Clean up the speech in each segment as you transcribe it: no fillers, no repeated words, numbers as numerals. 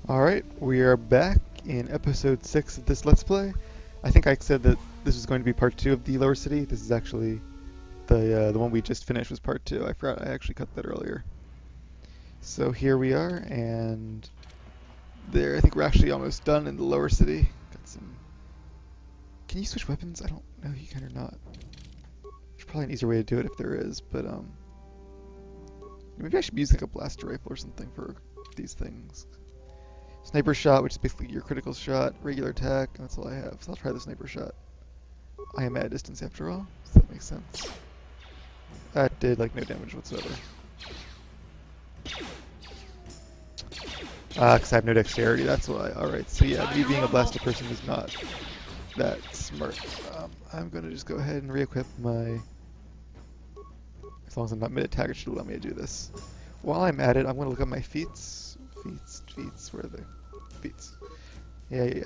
Alright, we are back in episode 6 of this Let's Play. I think I said that this was going to be part 2 of the Lower City. This is actually the one we just finished was part 2. I forgot I actually cut that earlier. So here we are, and there, I think we're actually almost done in the Lower City. Got some... Can you switch weapons? I don't know if you can or not. There's probably an easier way to do it if there is, but maybe I should use like a blaster rifle or something for these things. Sniper shot, which is basically your critical shot, regular attack, and that's all I have. So I'll try the sniper shot. I am at a distance after all, so that makes sense. That did like no damage whatsoever. Because I have no dexterity, that's why. Alright, so yeah, me being a blaster person is not that smart. I'm going to just go ahead and re-equip my... As long as I'm not mid-attack, it should allow me to do this. While I'm at it, I'm going to look up my feats. Feats, where are they? Feats. Yeah.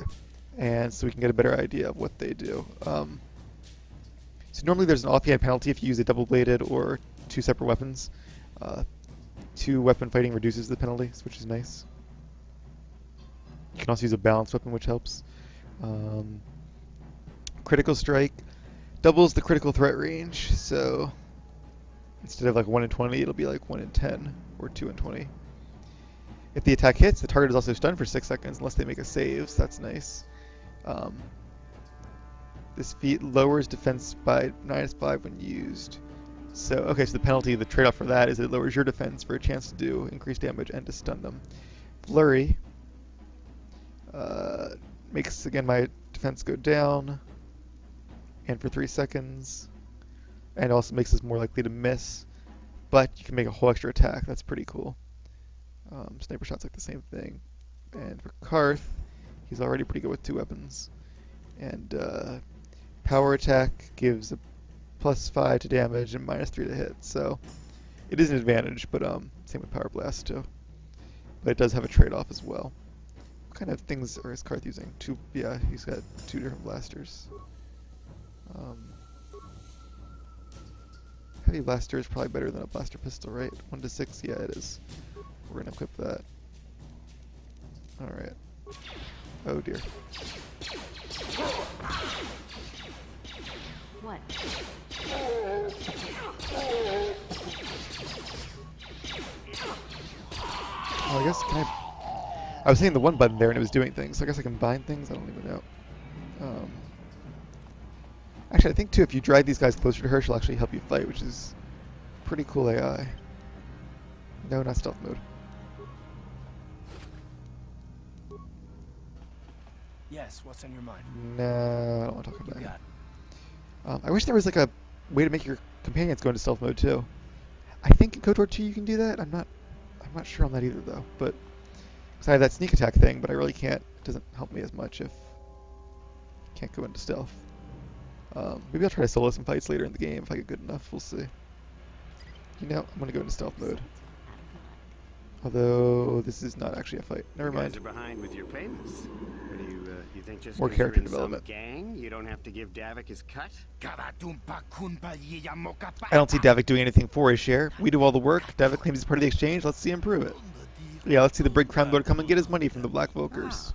And so we can get a better idea of what they do. So normally there's an offhand penalty if you use a double-bladed or two separate weapons. Two weapon fighting reduces the penalties, which is nice. You can also use a balanced weapon, which helps. Critical strike doubles the critical threat range, so instead of like 1 in 20, it'll be like 1 in 10 or 2 in 20. If the attack hits, the target is also stunned for 6 seconds unless they make a save, so that's nice. This feat lowers defense by -5 when used. So, okay, so the penalty, the trade-off for that is it lowers your defense for a chance to do increased damage and to stun them. Flurry makes, again, my defense go down, and for 3 seconds, and also makes us more likely to miss, but you can make a whole extra attack. That's pretty cool. Sniper shot's like the same thing. And for Karth, he's already pretty good with 2 weapons. And power attack gives a +5 to damage and -3 to hit. So it is an advantage, but same with power blast too. But it does have a trade-off as well. What kind of things is Karth using? Yeah, he's got 2 different blasters. Heavy blaster is probably better than a blaster pistol, right? 1 to 6, yeah, it is. We're gonna equip that. Alright. Oh dear. What? Oh, I guess, can I was hitting the 1 button there and it was doing things, so I guess I can bind things? I don't even know. Actually, I think too, if you drag these guys closer to her, she'll actually help you fight, which is pretty cool AI. No, not stealth mode. Yes, what's on your mind? No, I don't want to talk about You it. got it. I wish there was like a way to make your companions go into stealth mode too. I think in KOTOR 2 you can do that. I'm not sure on that either though. But because I have that sneak attack thing, but I really can't. It doesn't help me as much if you can't go into stealth. Maybe I'll try to solo some fights later in the game if I get good enough. We'll see. You know, I'm gonna go into stealth mode. Although this is not actually a fight. Never mind. You guys are behind with your payments. What do you think just More 'cause you're character in some development. gang, you don't have to give Davik his cut? I don't see Davik doing anything for his share. We do all the work. Davik claims he's part of the exchange. Let's see him prove it. Yeah, let's see the big crown lord come and get his money from the Black Vulkars.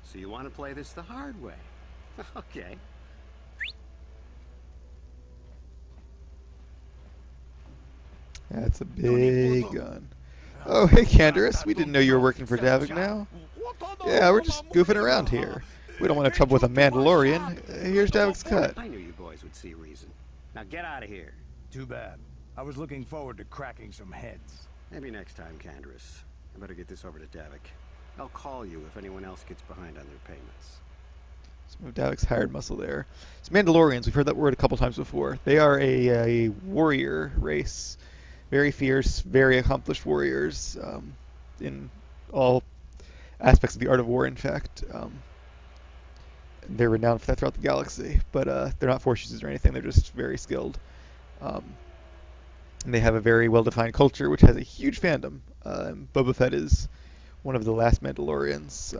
So you want to play this the hard way? Okay. That's a big gun. Oh, hey, Candaris. We didn't know you were working for Davik now. Yeah, we're just goofing around here. We don't want to have trouble with a Mandalorian. Here's Davik's cut. I knew you boys would see reason. Now get out of here. Too bad. I was looking forward to cracking some heads. Maybe next time, Candaris. I better get this over to Davik. I'll call you if anyone else gets behind on their payments. Some of Davik's hired muscle there. So Mandalorians, we've heard that word a couple times before. They are a warrior race. Very fierce, very accomplished warriors in all aspects of the art of war, in fact. They're renowned for that throughout the galaxy, but they're not force users or anything. They're just very skilled. And they have a very well-defined culture, which has a huge fandom. Boba Fett is one of the last Mandalorians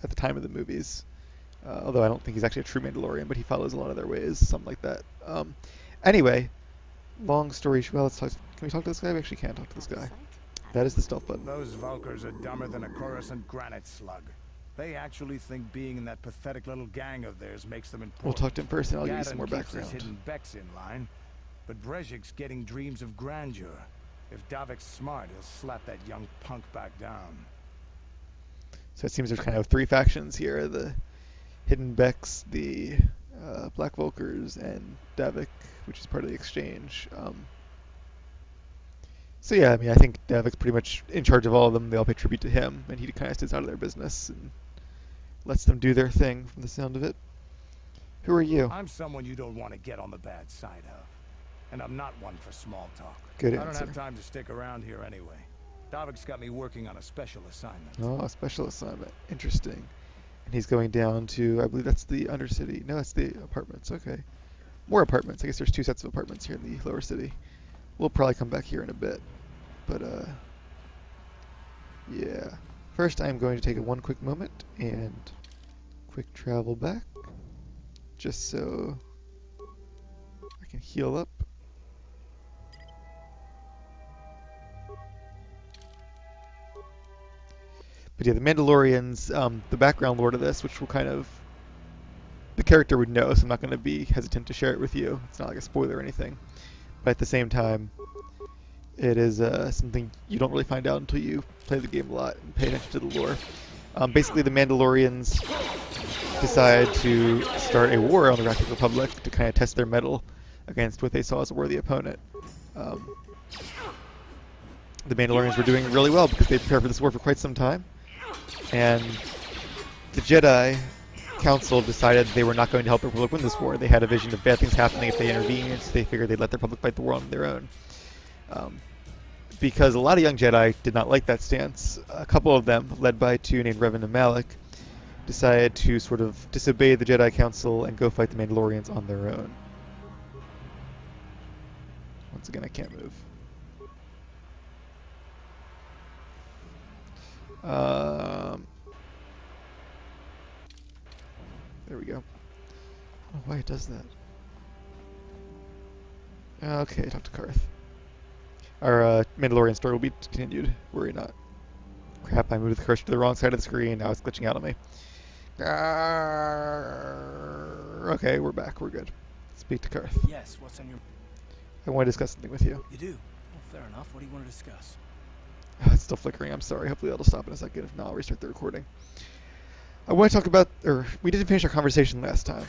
at the time of the movies. Although I don't think he's actually a true Mandalorian, but he follows a lot of their ways, something like that. Anyway, long story short, well, let's talk. Can we talk to this guy? We actually can't talk to this guy. That is the stealth button. Those Vulkars are dumber than a Coruscant granite slug. They actually think being in that pathetic little gang of theirs makes them important. We'll talk to him first, and I'll give you some Yadin more keeps his background. hidden Becks in line, but Brezhik's getting dreams of grandeur. If Davik's smart, he'll slap that young punk back down. So it seems there's kind of three factions here: the Hidden Becks, the Black Vulkars, and Davik, which is part of the exchange. So yeah, I mean, I think Davik's pretty much in charge of all of them. They all pay tribute to him, and he kind of stays out of their business and lets them do their thing, from the sound of it. Who are you? I'm someone you don't want to get on the bad side of. And I'm not one for small talk. Good I don't answer. have time to stick around here anyway. Davik's got me working on a special assignment. Oh, a special assignment. Interesting. And he's going down to, I believe that's the Undercity. No, that's the apartments. Okay. More apartments. I guess there's two sets of apartments here in the lower city. We'll probably come back here in a bit. But, yeah. First, I'm going to take one quick moment and quick travel back. Just so I can heal up. But yeah, the Mandalorians, the background lore to this, which will kind of, the character would know, so I'm not going to be hesitant to share it with you. It's not like a spoiler or anything. But at the same time, it is something you don't really find out until you play the game a lot and pay attention to the lore. Basically, the Mandalorians decide to start a war on the Galactic Republic to kind of test their mettle against what they saw as a worthy opponent. The Mandalorians were doing really well because they prepared for this war for quite some time. And the Jedi Council decided they were not going to help the Republic win this war. They had a vision of bad things happening if they intervened, so they figured they'd let the Republic fight the war on their own. Because a lot of young Jedi did not like that stance, a couple of them, led by two named Revan and Malik, decided to sort of disobey the Jedi Council and go fight the Mandalorians on their own. Once again, I can't move. There we go. I don't know why it does that. Okay, talk to Karth. Our Mandalorian story will be continued. Worry not. Crap, I moved the cursor to the wrong side of the screen. Now it's glitching out on me. Okay, we're back. We're good. Speak to Karth. Yes, what's on your... I want to discuss something with you. You do? Well, fair enough. What do you want to discuss? It's still flickering. I'm sorry. Hopefully that'll stop in a second. If not, I'll restart the recording. I want to talk about... we didn't finish our conversation last time. I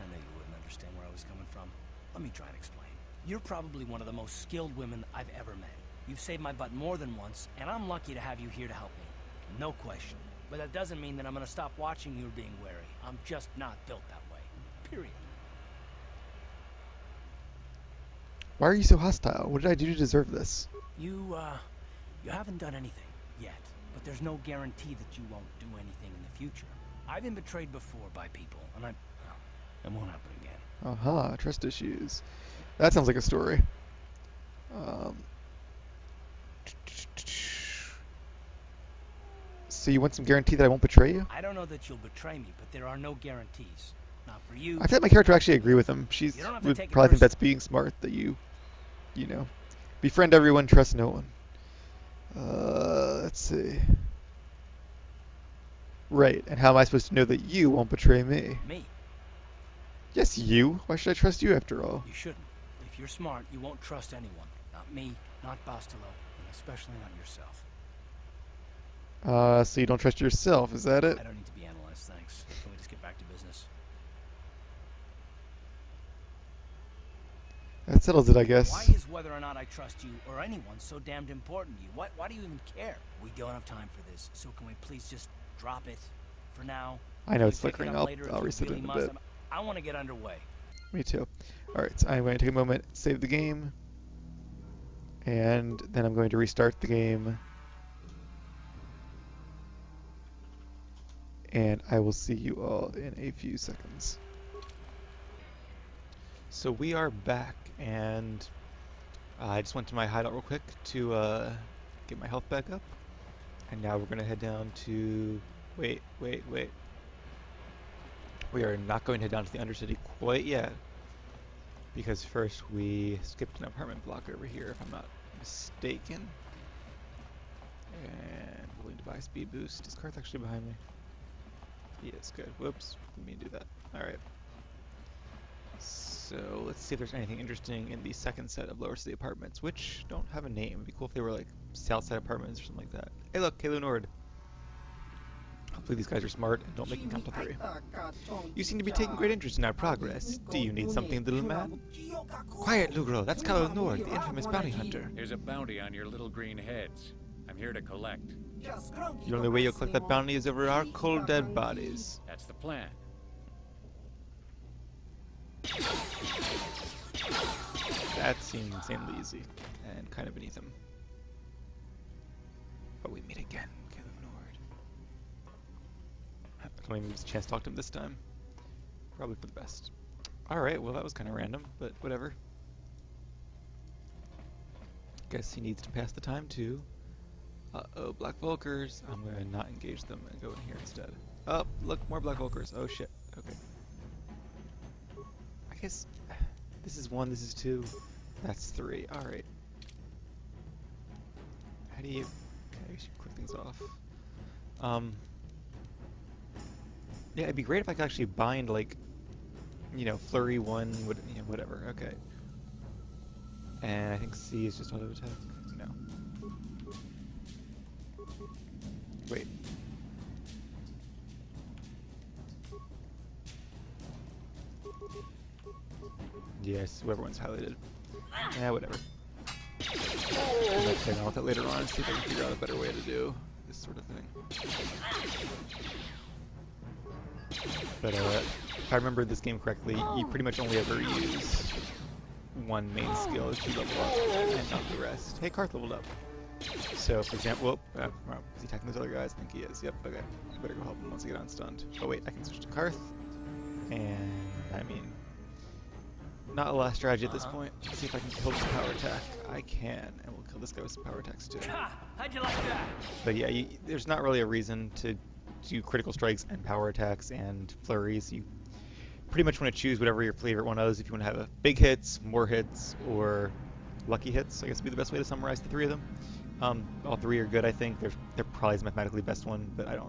know you wouldn't understand where I was coming from. Let me try and explain. You're probably one of the most skilled women I've ever met. You've saved my butt more than once, and I'm lucky to have you here to help me. No question. But that doesn't mean that I'm going to stop watching you being wary. I'm just not built that way. Period. Why are you so hostile? What did I do to deserve this? You haven't done anything yet, but there's no guarantee that you won't do anything in the future. I've been betrayed before by people, and it won't happen again. Aha, trust issues. That sounds like a story. So you want some guarantee that I won't betray you? I don't know that you'll betray me, but there are no guarantees. Not for you. I feel like my character actually agree with him. She You don't have to would take it probably think personally. that's being smart, that you know, befriend everyone, trust no one. Let's see. Right, and how am I supposed to know that you won't betray me? Me. Yes, you. Why should I trust you after all? You shouldn't. If you're smart, you won't trust anyone. Not me, not Bastilo, and especially not yourself. So you don't trust yourself, is that it? I don't need to be analyzed, thanks. Can we just get back to business? That settles it, I guess. Why is whether or not I trust you or anyone so damned important to you? Why do you even care? We don't have time for this, so can we please just drop it for now? I know We it's pick it flickering. up I'll later if I'll you reset really it in a must. bit. I want to get underway. Me too. Alright, so I'm going to take a moment, save the game, and then I'm going to restart the game, and I will see you all in a few seconds. So we are back, and I just went to my hideout real quick to get my health back up, and now we're going to head down to... Wait. We are not going to head down to the Undercity quite yet, because first we skipped an apartment block over here, if I'm not mistaken. Buy speed boost. Is Karth actually behind me? He is, good. Whoops, didn't mean to do that. Alright. So let's see if there's anything interesting in the second set of lower city apartments, which don't have a name. It'd be cool if they were like south side apartments or something like that. Hey look, Kalu Nord. Hopefully these guys are smart and don't make me count to 3. You seem to be taking great interest in our progress. Do you need something, little man? Quiet, Lugro. That's Kalu Nord, the infamous bounty hunter. There's a bounty on your little green heads. I'm here to collect. The only way you'll collect that bounty is over our cold dead bodies. That's the plan. That seems insanely easy and kind of beneath him. But we meet again, Kalu Nord. I don't even get a chance to talk to him this time. Probably for the best. Alright, well that was kind of random, but whatever. Guess he needs to pass the time too. Uh-oh, Black Vulkars. I'm gonna not engage them and go in here instead. Oh, look, more Black Vulkars. Oh shit, okay. I guess this is 1, this is 2, that's 3. Alright. How do you... Okay, I guess you click things off. Yeah, it'd be great if I could actually bind, like, you know, flurry 1, you know, whatever. Okay. And I think C is just auto attack. No. Wait. Yes, whoever one's highlighted. Yeah, whatever. I'll play around with it later on and see if I can figure out a better way to do this sort of thing. But if I remember this game correctly, you pretty much only ever use one main skill as you level up and not the rest. Hey, Karth leveled up. So, for example, is he attacking those other guys? I think he is. Yep, okay. I better go help him once I get unstunned. Oh wait, I can switch to Karth. And, I mean, not a lot of strategy at this point. Let's see if I can kill this power attack. I can, and we'll kill this guy with some power attacks too. How'd you like that? But yeah, there's not really a reason to do critical strikes and power attacks and flurries. You pretty much want to choose whatever your favorite one is. If you want to have big hits, more hits, or lucky hits, I guess would be the best way to summarize the 3 of them. All 3 are good, I think. They're probably the mathematically best one, but I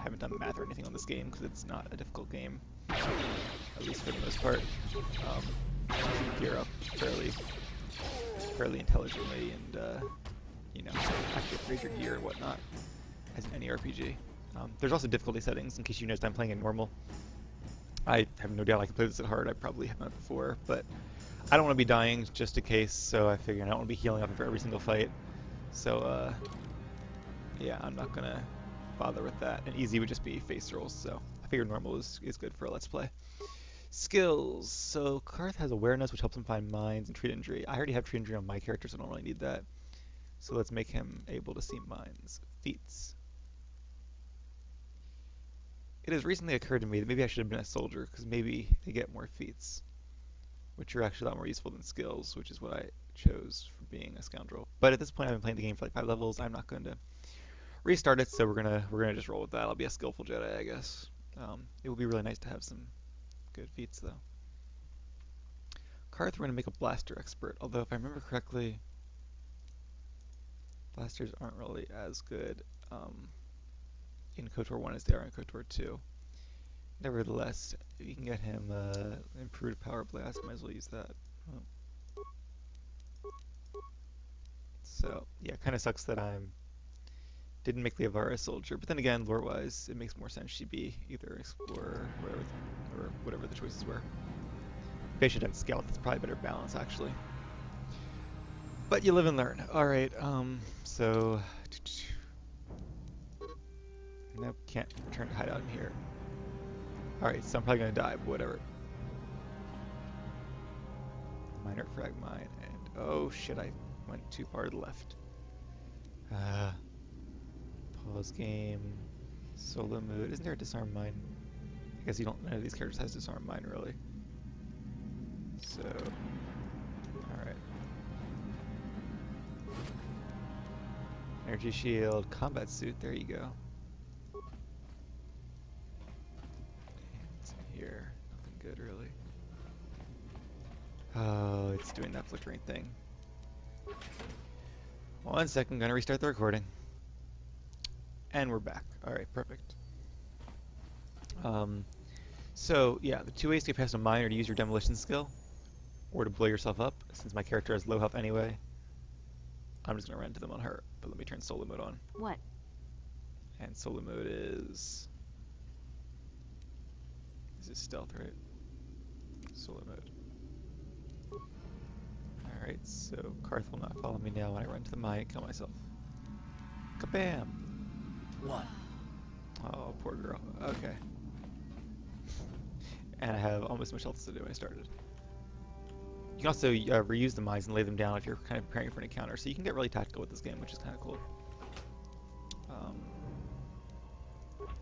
haven't done math or anything on this game because it's not a difficult game, at least for the most part. You can gear up fairly intelligently and, you know, actually upgrade your gear and whatnot, as in any RPG. There's also difficulty settings, in case you noticed I'm playing in normal. I have no doubt I can play this at hard. I probably have done it before, but I don't want to be dying just in case, so I figured I don't want to be healing up for every single fight. So, yeah, I'm not going to bother with that. And easy would just be face rolls, so I figured normal is good for a Let's Play. Skills. So, Karth has awareness, which helps him find mines and treat injury. I already have treat injury on my character, so I don't really need that. So let's make him able to see mines. Feats. It has recently occurred to me that maybe I should have been a soldier, because maybe they get more feats, which are actually a lot more useful than skills, which is what I chose for being a scoundrel. But at this point, I've been playing the game for like 5 levels. I'm not going to restart it, so we're gonna just roll with that. I'll be a skillful Jedi, I guess. It would be really nice to have some good feats, though. Karth, we're gonna make a blaster expert. Although, if I remember correctly, blasters aren't really as good in KOTOR 1 as they are in KOTOR 2. Nevertheless, if you can get him improved power blast, might as well use that. Oh. So, yeah, kind of sucks that didn't make Leovara a soldier, but then again, lore-wise, it makes more sense she'd be either explorer or whatever the choices were. Maybe I should have scout. That's probably better balance, actually. But you live and learn. Alright, so... Nope, can't return to hideout in here. Alright, so I'm probably gonna die, but whatever. Minor frag mine, and oh shit, I went too far to the left. Pause game. Solo mode. Isn't there a disarm mine? I guess none of these characters has disarm mine, really. So, alright. Energy shield, combat suit, there you go. What's in here? Nothing good, really. Oh, it's doing that flickering thing. 1 second, gonna restart the recording. And we're back. Alright, perfect. So, yeah, the two ways to get past a mine are to use your demolition skill, or to blow yourself up. Since my character has low health anyway, I'm just going to run into them on her. But let me turn solo mode on. What? And solo mode is... This is stealth, right? Solo mode. Alright, so Karth will not follow me now when I run to the mine and kill myself. Kabam! What? Oh, poor girl. Okay. And I have almost as much health as I did when I started. You can also reuse the mines and lay them down if you're kind of preparing for an encounter, so you can get really tactical with this game, which is kind of cool.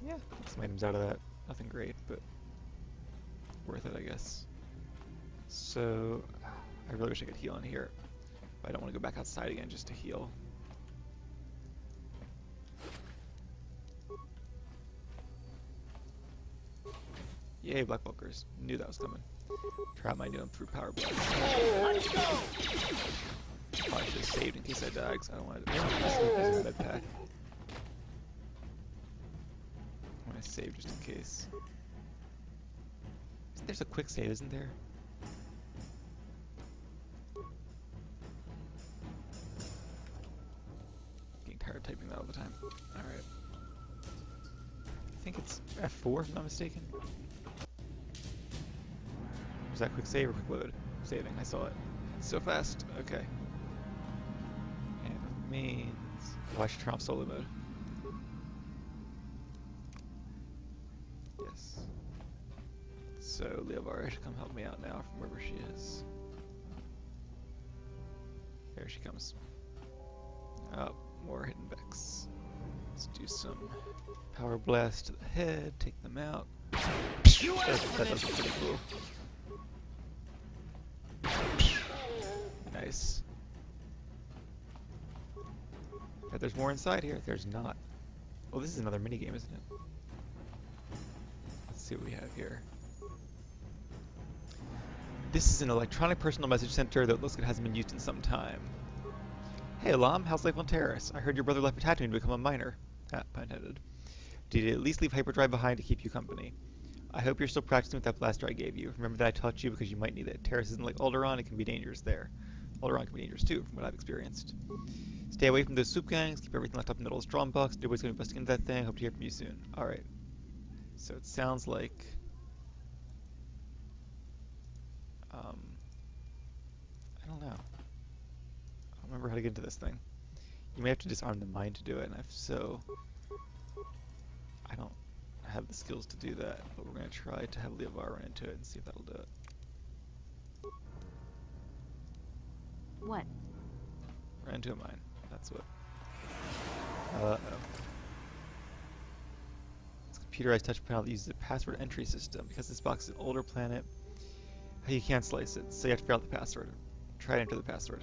Yeah, get some items out of that. Nothing great, but worth it, I guess. So, I really wish I could heal in here, but I don't want to go back outside again just to heal. Yay, Black Vulkars. Knew that was coming. Trap my new him through power blast. Probably should have saved in case I died, because I don't want to use a med pack. I want to save just in case. There's a quick save, isn't there? Getting tired of typing that all the time. Alright. I think it's F4 if I'm not mistaken. Was that quick save or quick load? Saving, I saw it. It's so fast. Okay. And it means... Oh, I should turn off solo mode. Yes. So Leovara should come help me out now from wherever she is. There she comes. Oh, more hidden Vex. Let's do some power blast to the head, take them out. That does look pretty cool. Nice. But there's more inside here. There's not. Oh, this is another minigame, isn't it? Let's see what we have here. This is an electronic personal message center that looks like it hasn't been used in some time. Hey Alam, how's life on Terrace? I heard your brother left for Tatooine to become a miner. Ah, pun intended. Did you at least leave hyperdrive behind to keep you company? I hope you're still practicing with that blaster I gave you. Remember that I taught you because you might need it. Terrace isn't like Alderaan, it can be dangerous there. Alderaan can be dangerous too, from what I've experienced. Stay away from those soup gangs, keep everything locked up in the little strong box. Nobody's going to investigate that thing. Hope to hear from you soon. Alright. So it sounds like... I don't know. I don't remember how to get into this thing. You may have to disarm the mine to do it, and I don't have the skills to do that, but we're going to try to have Leovara run into it and see if that'll do it. What? Run into a mine. That's what. Uh-oh. This computerized touch panel uses a password entry system. Because this box is an older planet, you can't slice it, so you have to figure out the password. Try to enter the password.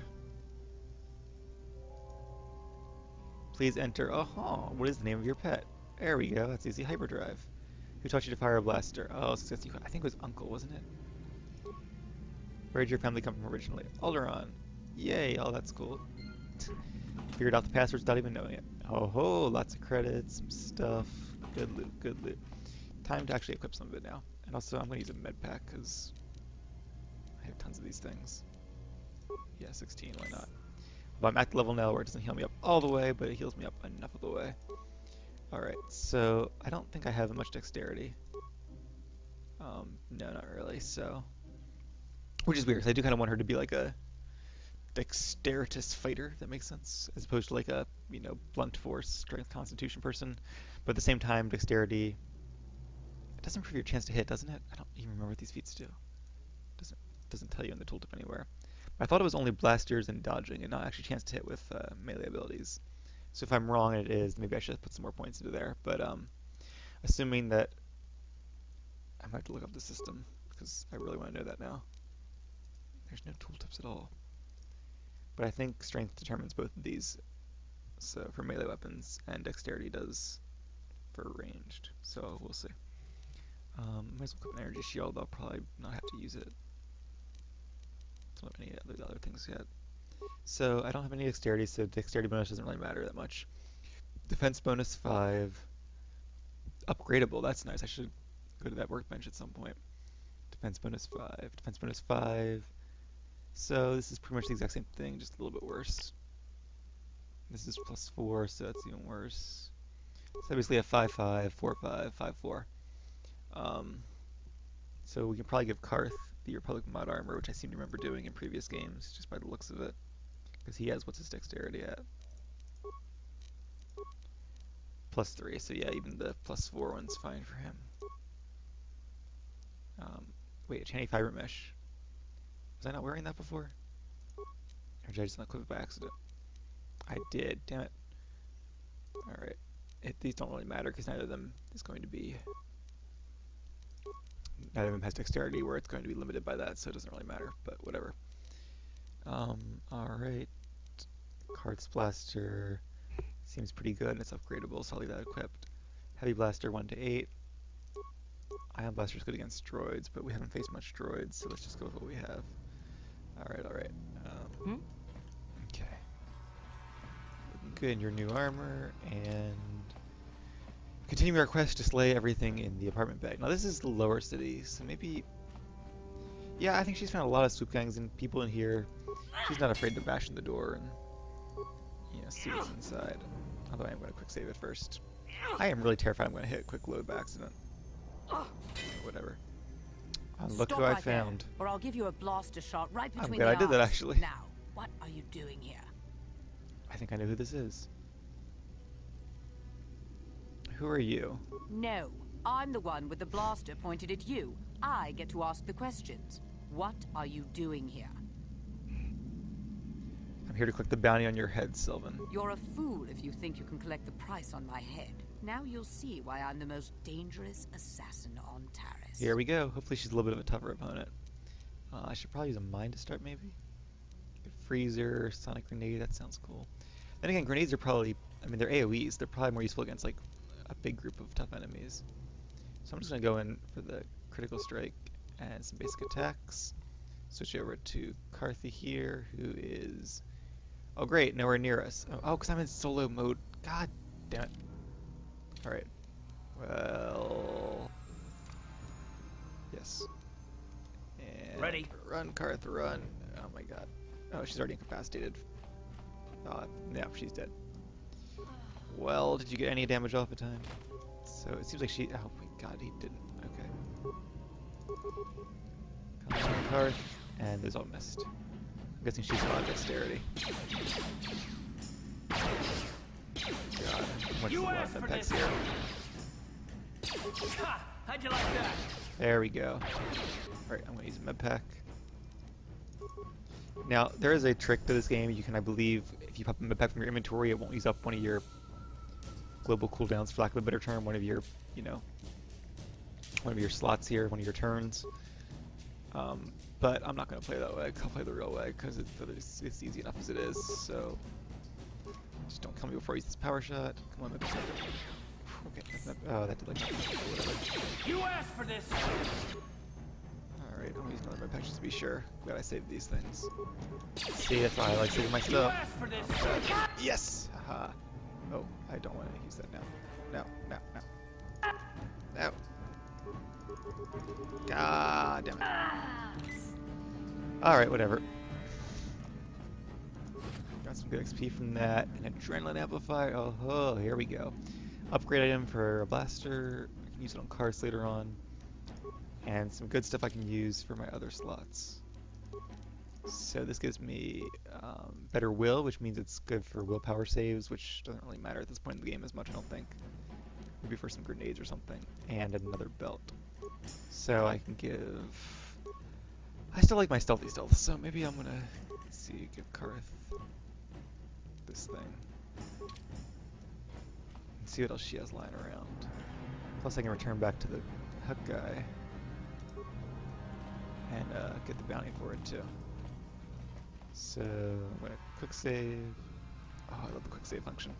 Please enter. Oh, what is the name of your pet? There we go. That's easy. Hyperdrive. Who taught you to fire a blaster? Oh, success. I think it was Uncle, wasn't it? Where did your family come from originally? Alderaan. Yay. Oh, that's cool. Figured out the passwords without even knowing it. Oh ho, lots of credits, some stuff. Good loot, good loot. Time to actually equip some of it now. And also, I'm going to use a med pack because I have tons of these things. Yeah, 16, why not? But I'm at the level now where it doesn't heal me up all the way, but it heals me up enough of the way. Alright, so I don't think I have much dexterity. No, not really, so... Which is weird, because I do kind of want her to be like a dexteritous fighter, if that makes sense, as opposed to like a, you know, blunt force, strength, constitution person. But at the same time, dexterity... It doesn't improve your chance to hit, doesn't it? I don't even remember what these feats do. Doesn't tell you in the tooltip anywhere. I thought it was only blasters and dodging, and not actually chance to hit with melee abilities. So if I'm wrong and it is, maybe I should put some more points into there. But assuming that... I might have to look up the system, because I really want to know that now. There's no tooltips at all. But I think strength determines both of these. So for melee weapons, and dexterity does for ranged. So we'll see. Might as well equip an energy shield, I'll probably not have to use it. Don't have any other things yet. So I don't have any dexterity, so dexterity bonus doesn't really matter that much. Defense bonus 5. Upgradable, that's nice. I should go to that workbench at some point. Defense bonus 5. Defense bonus 5. So this is pretty much the exact same thing, just a little bit worse. This is plus 4, so that's even worse. So basically a 5-5, 4-5, 5-4. So we can probably give Karth the Republic mod armor, which I seem to remember doing in previous games, just by the looks of it. Because he has, what's his dexterity at? Plus 3, so yeah, even the plus 4 one's fine for him. Wait, a Channy fiber mesh. Was I not wearing that before? Or did I just not equip it by accident? I did, damn it. Alright. These don't really matter because neither of them is going to be... Neither of them has dexterity where it's going to be limited by that, so it doesn't really matter, but whatever. Alright. Karth's blaster seems pretty good and it's upgradable, so I'll leave that equipped. Heavy blaster 1-8. Ion blaster is good against droids, but we haven't faced much droids, so let's just go with what we have. Alright. Okay. Looking good in your new armor, and continue our quest to slay everything in the apartment bag. Now this is the lower city, so maybe... Yeah, I think she's found a lot of swoop gangs and people in here. She's not afraid to bash in the door and, you know, see what's inside. Although I am going to quick save it first. I am really terrified I'm going to hit quick load by accident. Whatever. Look who I found. There, or I'll give you a blaster shot right between I'm glad I did that, eyes. actually. Now, what are you doing here? I think I know who this is. Who are you? No, I'm the one with the blaster pointed at you. I get to ask the questions. What are you doing here? I'm here to collect the bounty on your head, Sylvan. You're a fool if you think you can collect the price on my head. Now you'll see why I'm the most dangerous assassin on Taris. Here we go. Hopefully she's a little bit of a tougher opponent. I should probably use a mine to start, maybe? Freezer, sonic grenade, that sounds cool. Then again, grenades are probably, I mean, they're AoEs. They're probably more useful against, like, a big group of tough enemies. So I'm just going to go in for the critical strike and some basic attacks. Switch over to Karthi here, who is... Oh, great, nowhere near us. Oh, because I'm in solo mode. God damn it. Alright. Well... Yes. And Ready. Run, Karth, run. Oh my god. Oh, she's already incapacitated. Yeah, she's dead. Well, did you get any damage off at time? So it seems like she... Oh my god, he didn't. Okay. Come on, Karth. And those all missed. I'm guessing she's a lot of dexterity. God, much You a lot asked of for impacts this. here. Ha! How'd you like that? There we go. Alright, I'm going to use a med pack. Now, there is a trick to this game. You can, I believe, if you pop a med pack from your inventory, it won't use up one of your global cooldowns, for lack of a better term, one of your, you know, one of your slots here, one of your turns. But I'm not going to play that way. I'll play the real way, because it's easy enough as it is, so... Just don't kill me before I use this power shot. Come on, med pack. Okay, oh, that did like whatever. You asked for this. Alright, I'm using another med pack just to be sure. Glad I saved these things. See, that's why I like saving my You stuff. asked for this. Yes! Haha. Oh, I don't want to use that now. No, no, no. No. God damn it. Alright, whatever. Got some good XP from that. An adrenaline amplifier. Oh, here we go. Upgrade item for a blaster. I can use it on cars later on. And some good stuff I can use for my other slots. So this gives me better will, which means it's good for willpower saves, which doesn't really matter at this point in the game as much, I don't think. Maybe for some grenades or something. And another belt. So I can give... I still like my stealthy stealth, so maybe I'm gonna, let's see, give Karth this thing. And see what else she has lying around. Plus I can return back to the hut guy. And get the bounty for it too. So I'm gonna quick save. Oh, I love the quick save function.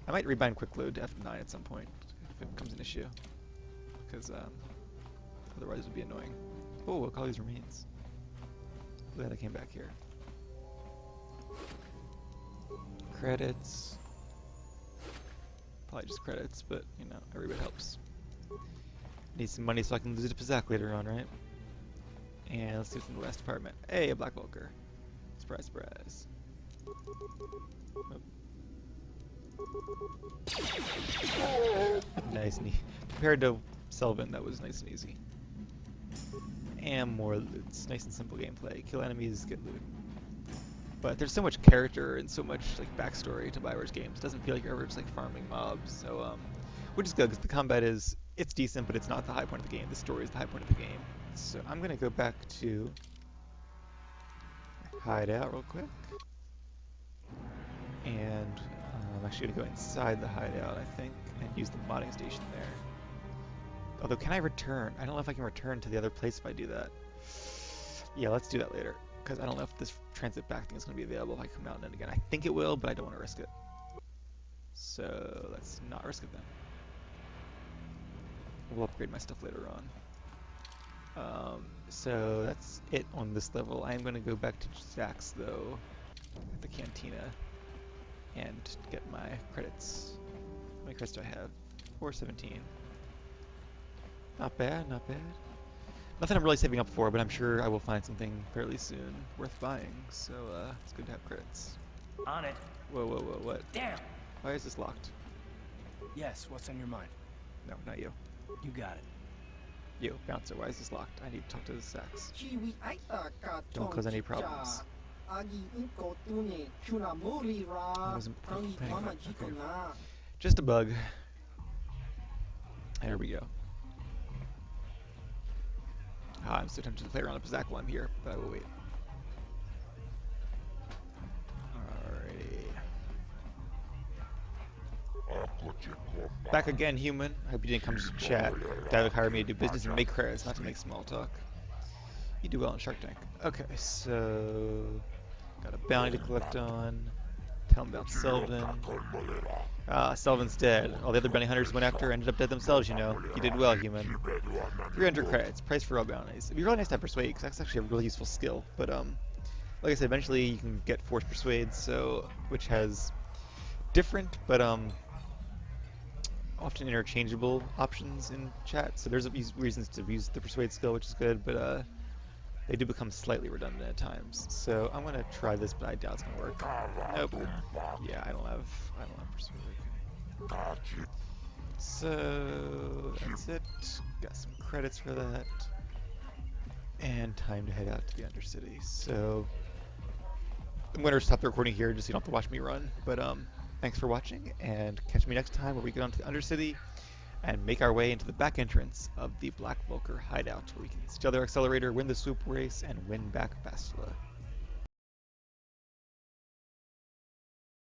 I might rebind quick load to F9 at some point if it becomes an issue, because otherwise it would be annoying. Oh, look, all these remains. Glad I came back here. Credits. probably just credits, but you know, every bit helps. Need some money so I can lose it to Pizak later on, right? And let's do it from the last department. Hey, a Black Vulkar. Surprise, surprise. Oh. Nice and compared to Selvin, that was nice and easy. And more loot. It's nice and simple gameplay. Kill enemies, get loot. But there's so much character and so much like backstory to Bioware's games. It doesn't feel like you're ever just like farming mobs. So which is good because the combat it's decent, but it's not the high point of the game. The story is the high point of the game. So I'm gonna go back to hideout real quick, and I'm actually gonna go inside the hideout, I think, and use the modding station there. Although, can I return? I don't know if I can return to the other place if I do that. Yeah, let's do that later, because I don't know if this transit back thing is going to be available if I come out and in again. I think it will, but I don't want to risk it. So, let's not risk it then. We'll upgrade my stuff later on. So, that's it on this level. I am going to go back to Zach's, though, at the cantina, and get my credits. How many credits do I have? 417. Not bad, not bad. Nothing I'm really saving up for, but I'm sure I will find something fairly soon worth buying. So it's good to have credits. On it. Whoa, whoa, whoa, what? Damn. Why is this locked? Yes, what's on your mind? No, not you. You got it. You, bouncer, why is this locked? I need to talk to the Sacks. Don't cause any problems. I wasn't planning on it. Okay. Just a bug. There we go. I'm still tempted to play around with Pizak while I'm here, but I will wait. Alrighty. Back again, human. I hope you didn't come to chat. Davik hired me to do business and make credits, not to make small talk. You do well in Shark Tank. Okay, so got a bounty to collect on. Tell him about Selvin. Selvin's dead. All the other bounty hunters went after ended up dead themselves, you know. You did well, human. 300 credits. Price for all bounties. It'd be really nice to have Persuade, because that's actually a really useful skill. But, like I said, eventually you can get Force Persuade, so, which has different, but, often interchangeable options in chat. So there's reasons to use the Persuade skill, which is good, but, they do become slightly redundant at times. So I'm gonna try this, but I doubt it's gonna work. Nope. Yeah, I don't have Persuade. So that's it. Got some credits for that. And time to head out to the Undercity. So I'm gonna stop the recording here just so you don't have to watch me run. But thanks for watching, and catch me next time where we get on to the Undercity and make our way into the back entrance of the Black Vulkar hideout, where we can steal their accelerator, win the swoop race, and win back Bastila.